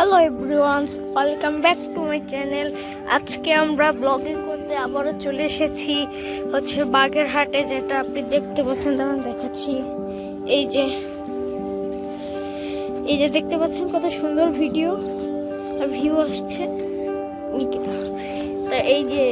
Hello everyone, welcome back to my channel. আজকে আমরা blogging করতে আবারও চলে এসেছি বাগেরহাটে, যেটা আপনি দেখতে পাচ্ছেন। দাঁড়ান দেখাচ্ছি। এই যে দেখতে পাচ্ছেন কত সুন্দর ভিডিও আর ভিউ আসছে। তা এই যে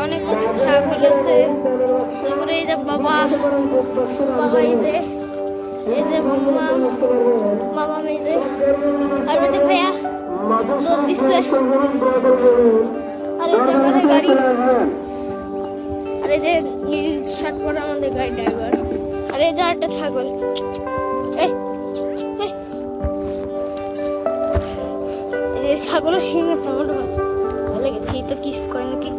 অনেক ছাগল আছে। তারপরে এই যে বাবা এই যে মামা এই যে আর ওই যে ভাইয়া দুধ দিচ্ছে। আর এই যে আমাদের গাড়ি, আর এই যে নীল শার্ট পরা আমাদের গাড়ি ড্রাইভার। আর এই যে একটা ছাগল। এই ছাগলের শিং আছে আমার ভালো গেছে তো, কিছু কয় নাকি।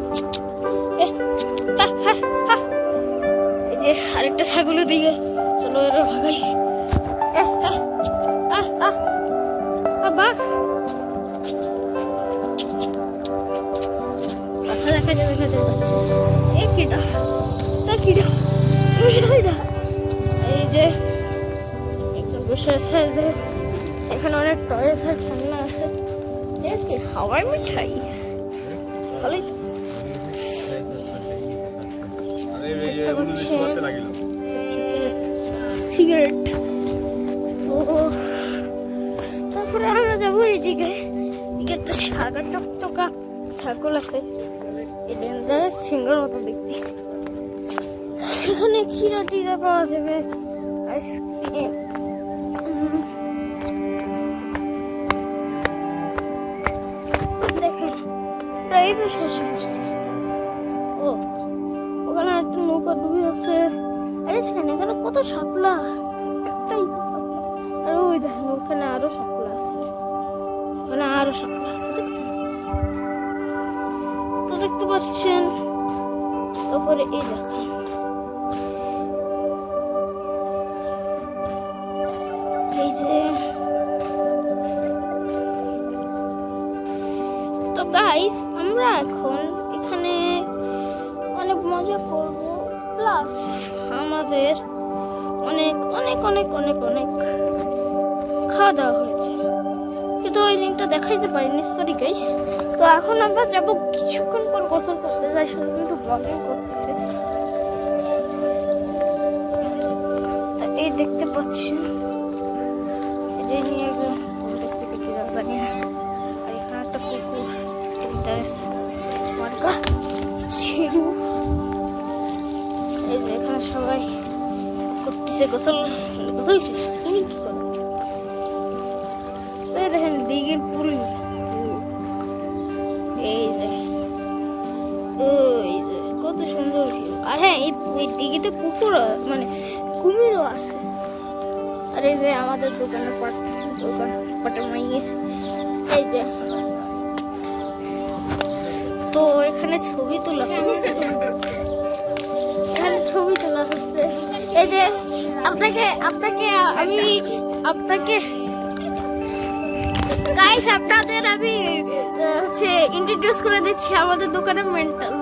এই যে আরেকটা ছাগলের দিকে চলো এরা ভাগাই। কথা দেখা যাচ্ছে। এই যে একজন বসে আছে, এখানে অনেক টয়েস আর খেলনা আছে। হাওয়াই মিঠাই ভালোই সিগারেট। তারপরে আমরা যাবো এইদিকে, একটা সাদা চকচকা ছাগল আছে, সিংহের মতো দেখতে। সেখানে ক্ষীরা টিরা পাওয়া যাবে, আইসক্রিম। দেখেন প্রায় শেষ করছে। ও ওখানে একটা নৌকা ডুবি আছে। আরে দেখেন এখানে কত শাপলা, একটাই তো। আর ওই দেখেন ওখানে আরো শাপলা আছে, দেখছেন তো, দেখতে পাচ্ছেন। তারপরে এই দেখেন এই যে, তো গাইস আমরা এখন এখানে অনেক মজা করব, প্লাস আমাদের অনেক অনেক অনেক অনেক অনেক খাওয়া দাওয়া হয়েছে, কিন্তু ওই লিঙ্কটা দেখাইতে পারিনি, সরি গাইস। তো এখন আমরা যাবো, কিছুক্ষণ পর গোসল করতে যাই, শুধু কিন্তু ব্লগিং করতেছে। তা এই দেখতে পাচ্ছি এই নিয়ে দেখতেছি কি জানি না। আর এখানে একটা পুকুর, এই যে এখানে সবাই করতেছে গোসল শেষ। দেখেন দিঘির পুল, এই যে কত সুন্দর। আর হ্যাঁ, এই দিঘিতে পুকুর মানে কুমিরও আছে। আর এই যে আমাদের দোকানের পাটের মাইয়ে, এই যে তো এখানে ছবি তোলা হচ্ছে, এই যে গাইস আপনাদের আমি ইন্ট্রোডিউস করে দিচ্ছি আমাদের দোকানের মেন্টাল।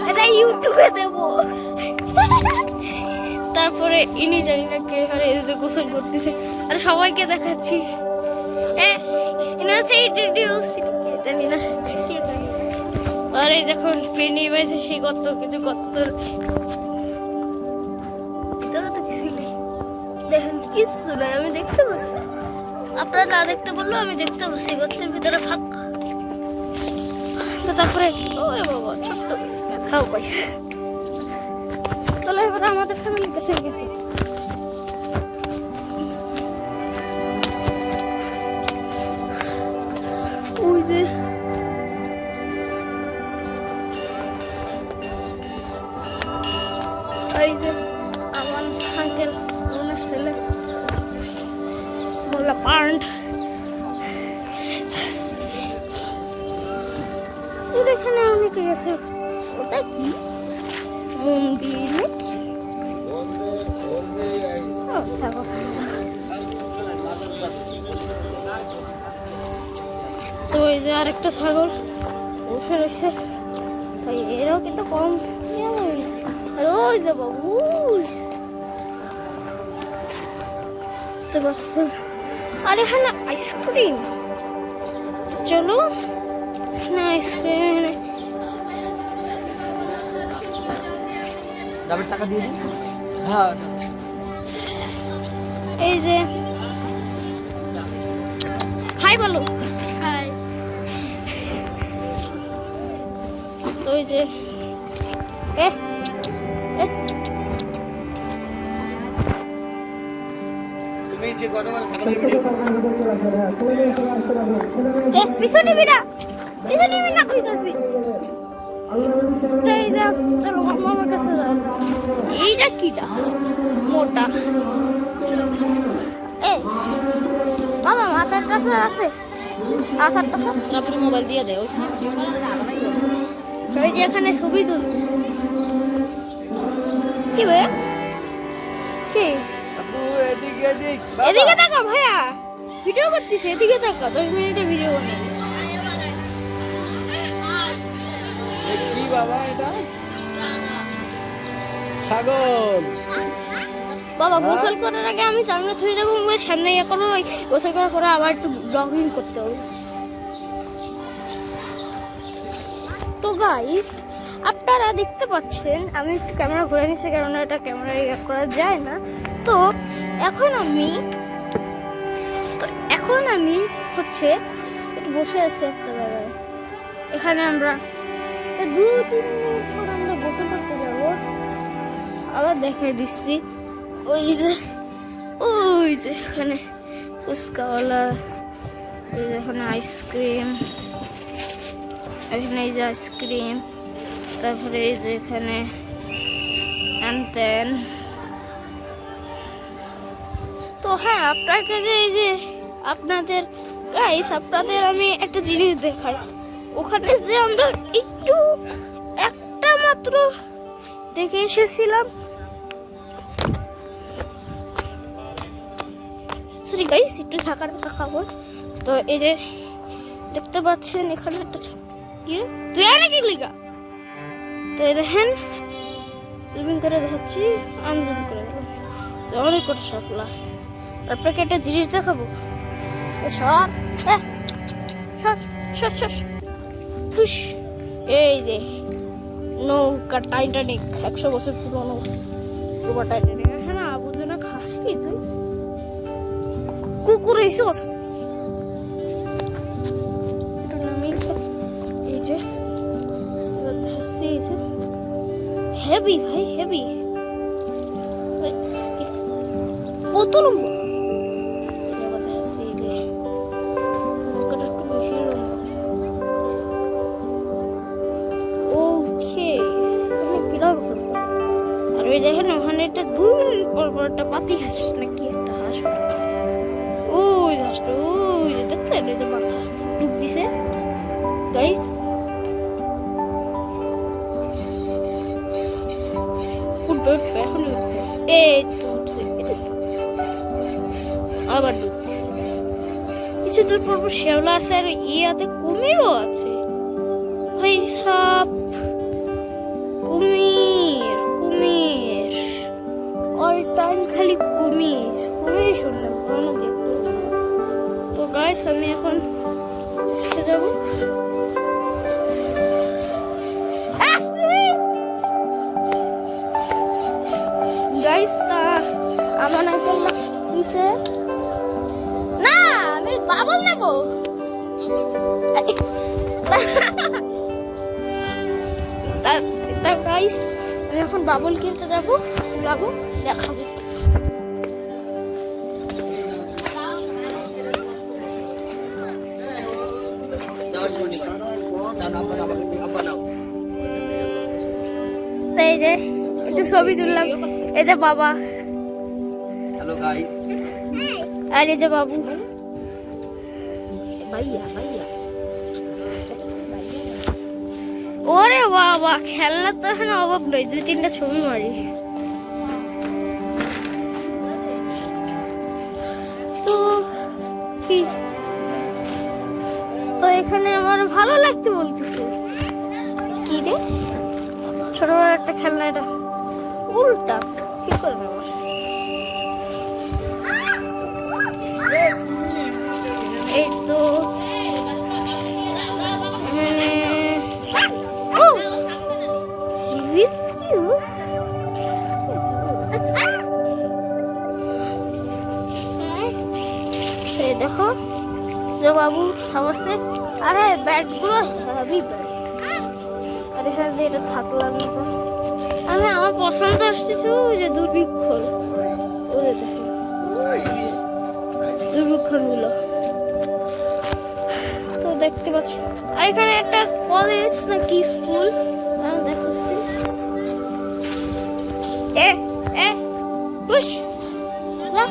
এটা ইউটিউবে দেব। তারপরে ইনি জানি না কে, আরে এই যে গোসল করতেছে। আর সবাইকে দেখাচ্ছি, ইনি হচ্ছে ইন্ট্রোডিউস, জানি না। আর এই দেখুন পেনি পাইছে সেই গর্ত, কিন্তু গর্তর ভিতরে তো কিছুই নেই। দেখেন কিছু নাই, আমি দেখতে পাচ্ছি। আপনারা না দেখতে বললো, আমি দেখতে পাচ্ছি গর্তের ভিতরে ফাঁকা। তো তারপরে ওরে বাবা ছোট্ট খাও পাইছে। চলো এবার আমাদের ফ্যামিলির কাছে গেছে। ওই যে আমার আঙ্কেল ওনার ছেলে মোল্লা পান্ড। এখানে অনেকে গেছে, ওটা কি মন্দির নাকি? ও, ছাগল। তো এই যে আরেকটা ছাগল বসে রয়েছে, তাই এরাও কিন্তু কম আর ওই যে বাবু বুঝতে পারছেন। আর এখানে আইসক্রিম, চলো এখানে আইসক্রিম। টাকা দিয়ে দিন। হ্যাঁ, এই যে হাই বলো, হাই। তো এই যে এ তুমি যে গতবার ছাগলের ভিডিও পিছনে বিড়া, পিছনে বিড়া কইতাছি। এই যে চলো মামার কাছে যাও। এইটা কিটা মোটা? এই মামা মাথার কাছে আছে আচারটা সব তারপরে মোবাইল দিয়ে দেয় ওই সময় ওই যে এখানে ছবি তুল। কি ভাইয়া কি আপু এদিকে এদিকে তাকা ভাইয়া, ভিডিও করতেছি, এদিকে তাকা। 10 মিনিটে ভিডিও বানাই। কি বাবা এটা? ছাগল। বাবা গোসল করার আগে আমি সামনে থুয়ে দেবো, সামনে ইয়ে করবো, গোসল করার পরে আবার একটু ব্লগিং করতে হবে। তো গাইস আপনারা দেখতে পাচ্ছেন আমি একটু ক্যামেরা ঘুরে নিচ্ছি, কারণ এটা ক্যামেরা ইয়ে করা যায় না। তো এখন আমি হচ্ছে একটু বসে আছি একটা জায়গায়। এখানে আমরা 2-3 মিনিট পর আমরা গোসল করতে যাবো। আবার দেখাই দিচ্ছি, ওই যে এখানে ফুচকাওয়ালা, ওই যে এখানে আইসক্রিম, এখানে এই যে আইসক্রিম, তারপরে এই যে এখানে তেন। তো হ্যাঁ, আপনাকে যে এই যে আপনাদের গাইস আপনাদের আমি একটা জিনিস দেখাই। ওখানে যে আমরা একটু একটা মাত্র দেখে এসেছিলাম, সরি গাইস একটু থাকার একটা খবর। তো এই যে দেখতে পাচ্ছেন এখানে একটা কি রে তুই এনে কি লিগা? তো এই দেখেন জুমিং করে দেখাচ্ছি, আনজুম করে দেখাবো। তো অনেক কটা শাপলা। আপনাকে একটা জিনিস দেখাবো। সর সর সর সর। এই যে নৌকা টাইটানিক, 100 বছর পুরনো নৌকা টাইটানিক। হ্যাঁ না বুঝে না, খাস কি তুই? কুকুর হইছস? এই যে হেভি ভাই, হেভি কত লম্বা। আর ওই দেখেন ওখানে একটা 2 মিনিট পর পর একটা পাতি হাঁস নাকি একটা হাঁস, ওই হাঁসটা ওই যে দেখছেন, ওই যে মাথা ডুব দিছে গাইস। উঠবে উঠবে এখন উঠবে, এই তো উঠছে, আবার ডুব দিছে। কিছু দূর পর পর শেওলা আছে, আর ইয়াতে কুমিরও আছে। ভাই সাপ, কুমির কুমির অল টাইম, খালি কুমির কুমির শুনলাম, কোনো দেখবো। তো গাইস আমি এখন যাব। গাইস তা আমার আঙ্কেল দিছে না, আমি বাবল নেব। গাইস আমি এখন বাবল কিনতে যাবো, দেখাবো। এই যে একটু ছবি তুললাম, এই যে বাবা, হ্যালো গাইস, আর এই যে বাবু। ভাইয়া ভাইয়া ওরে বাবা, খেলনা তো এখানে অভাব নেই, 2-3টা ছবি মারি। তো কি, তো এখানে আমার ভালো লাগতে বলতেছে। কি রে, ছোটবেলার একটা খেলনা, এটা উল্টা কি করে নেব? এই তো এখানে রিস্কিউ, এই দেখো যে বাবু সামনে, আরে ব্যাটগুলো হেভি ব্যাট, আর এখানে দিয়ে এটা থাকলাম না তো। আমি আমার পছন্দ আসতেছে ওই যে দুর্ভিক্ষণ, ওই দেখো দুর্ভিক্ষণ গুলো তো দেখতে পাচ্ছ। আর এখানে একটা কলেজ না কি স্কুল দেখাচ্ছি। এ এ পুশ না,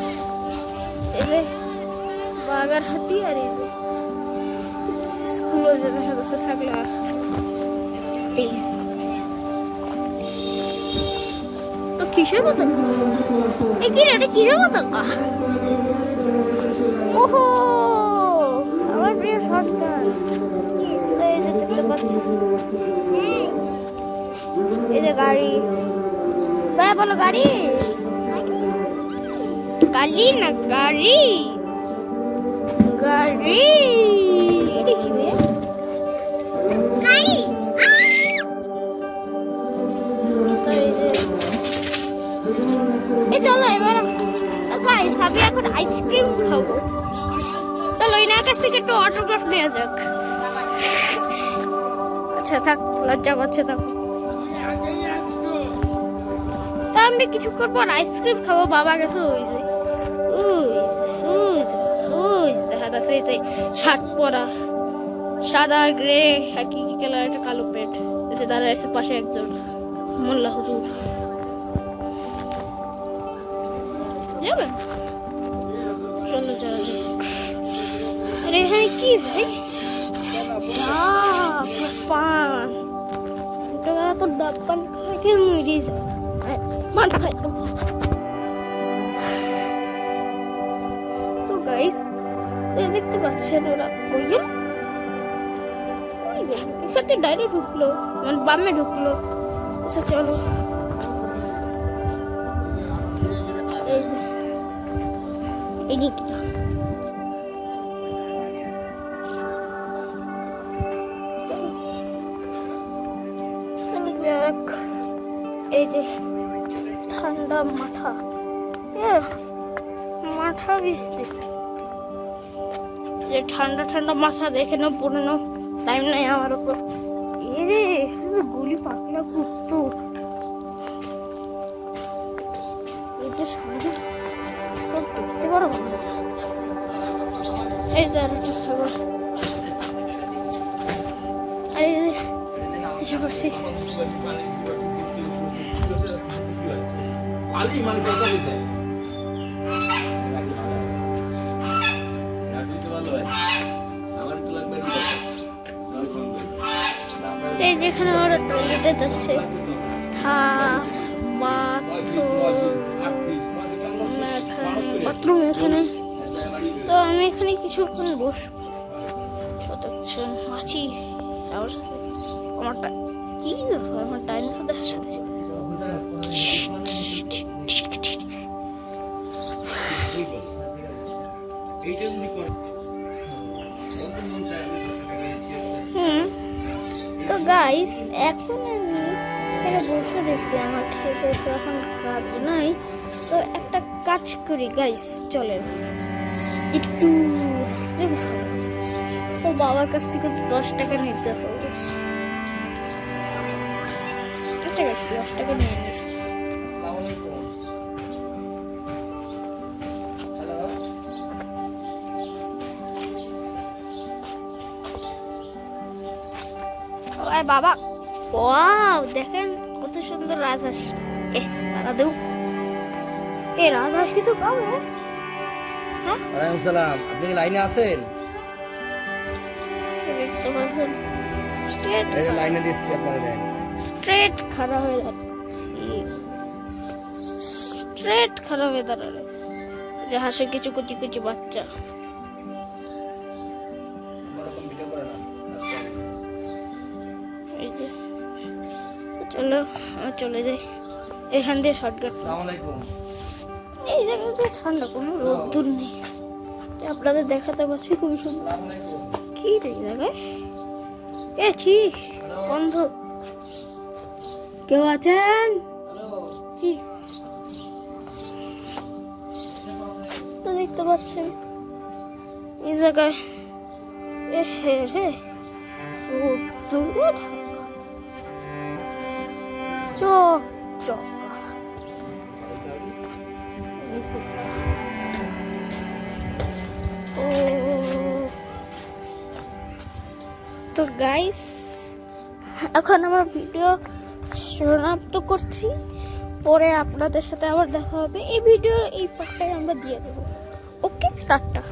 এলে বাগার হাতি, আর এই যে স্কুলও যাবে সদস্য থাকলে আসছে। তো কিসের পতাকা? এ কি রে, এটা কিসের পতাকা? ওহো, আমার প্রিয় শটগান। এই যে দেখতে পাচ্ছি, এই যে গাড়ি, ভাই বলো গাড়ি, গাড়ি না গাড়ি, গাড়ি, এটা কি রে? গাড়ি। তো এই যে, এই চলো এবার গাইস, আমি এখন আইসক্রিম খাবো। চলো এনার কাছ থেকে একটু অটোগ্রাফ নেওয়া যাক। আচ্ছা থাক, লজ্জা পাচ্ছে, থাকো। তা আমি কিছুক্ষণ পর আইসক্রিম খাবো, বাবা গেছে ওই যে দেখা যাচ্ছে শার্ট পরা, সাদা গ্রে কি কি কালার, একটা কালো প্যান্ট, এতে দাঁড়ায় আছে পাশে একজন মোল্লা হুজুর। যাবে, চলো যাওয়া যাক। আরে এখানে কি ভাই, পান, তো ডাব পান খাইতে মরে যায়, পান খাইতে। তো গাইস দেখতে পাচ্ছেন ওরা কই গেল, এখানে ডাইরেক্ট ঢুকলো, মানে বামে ঢুকলো। আচ্ছা চলো, এদিকে এই যে ঠান্ডা মাথা, মাথা ভিজতে, যে ঠান্ডা ঠান্ডা মাথা দেখে না, পুরনো টাইম নাই আমার উপর। এই রে গুলি পাকলা কুত্তুর, এই যে সামনে সব দেখতে পারো। এই যে আরেকটা সাগর, এসে করছি। এই যেখানে ওরা টয়লেটে যাচ্ছে, বাথরুম এখানে। তো আমি এখানে কিছুক্ষণ বসবো, আছি। আমারটা কি ব্যাপার, আমার ডাইনোসর দেখার সাথে তো গাইস এখন আমি এখানে বসে রয়েছি, আমার খেতে তো এখন কাজ নাই। তো একটা কাজ করি গাইস, চলেন একটু আইসক্রিম খাবো। তো বাবার কাছ থেকে 10 টাকা নিতে হবে। আচ্ছা 10 টাকা নিয়ে নিস। বাবা ওয়াও, দেখেন কত সুন্দর রাজহাঁস। দাদা দেব, এ রাজহাঁস কিছু খাবো? হ্যাঁ, ওয়ালাইকুম সালাম। আপনি কি লাইনে আছেন? স্ট্রেট এই যে লাইনে দিচ্ছি আপনারা দেন। স্ট্রেট খাড়া হয়ে যাচ্ছে, স্ট্রেট খাড়া হয়ে দাঁড়ালে যে হাসে কিছু কুচি কুচি বাচ্চা। ওরকম ভিডিও করে না। এই যে চলো আমরা চলে যাই এখান দিয়ে শর্টকাট। আসসালামু আলাইকুম। এই জায়গাটা ঠান্ডা, কোনো রোদ্দুর নেই, যে আপনাদের দেখাতে পারছি খুবই সুন্দর। আসসালামু আলাইকুম। কি রে এই জায়গায় এ ছি বন্ধ, কেউ আছেন? হ্যালো। জি তো দেখতে পাচ্ছেন এই জায়গায় এ হে রে রোদ্দুর চক চকা। তো গাইস এখন আমার ভিডিও সমাপ্ত করছি, পরে আপনাদের সাথে আবার দেখা হবে। এই ভিডিওর এই পার্টটাই আমরা দিয়ে দেবো। ওকে, টাটা।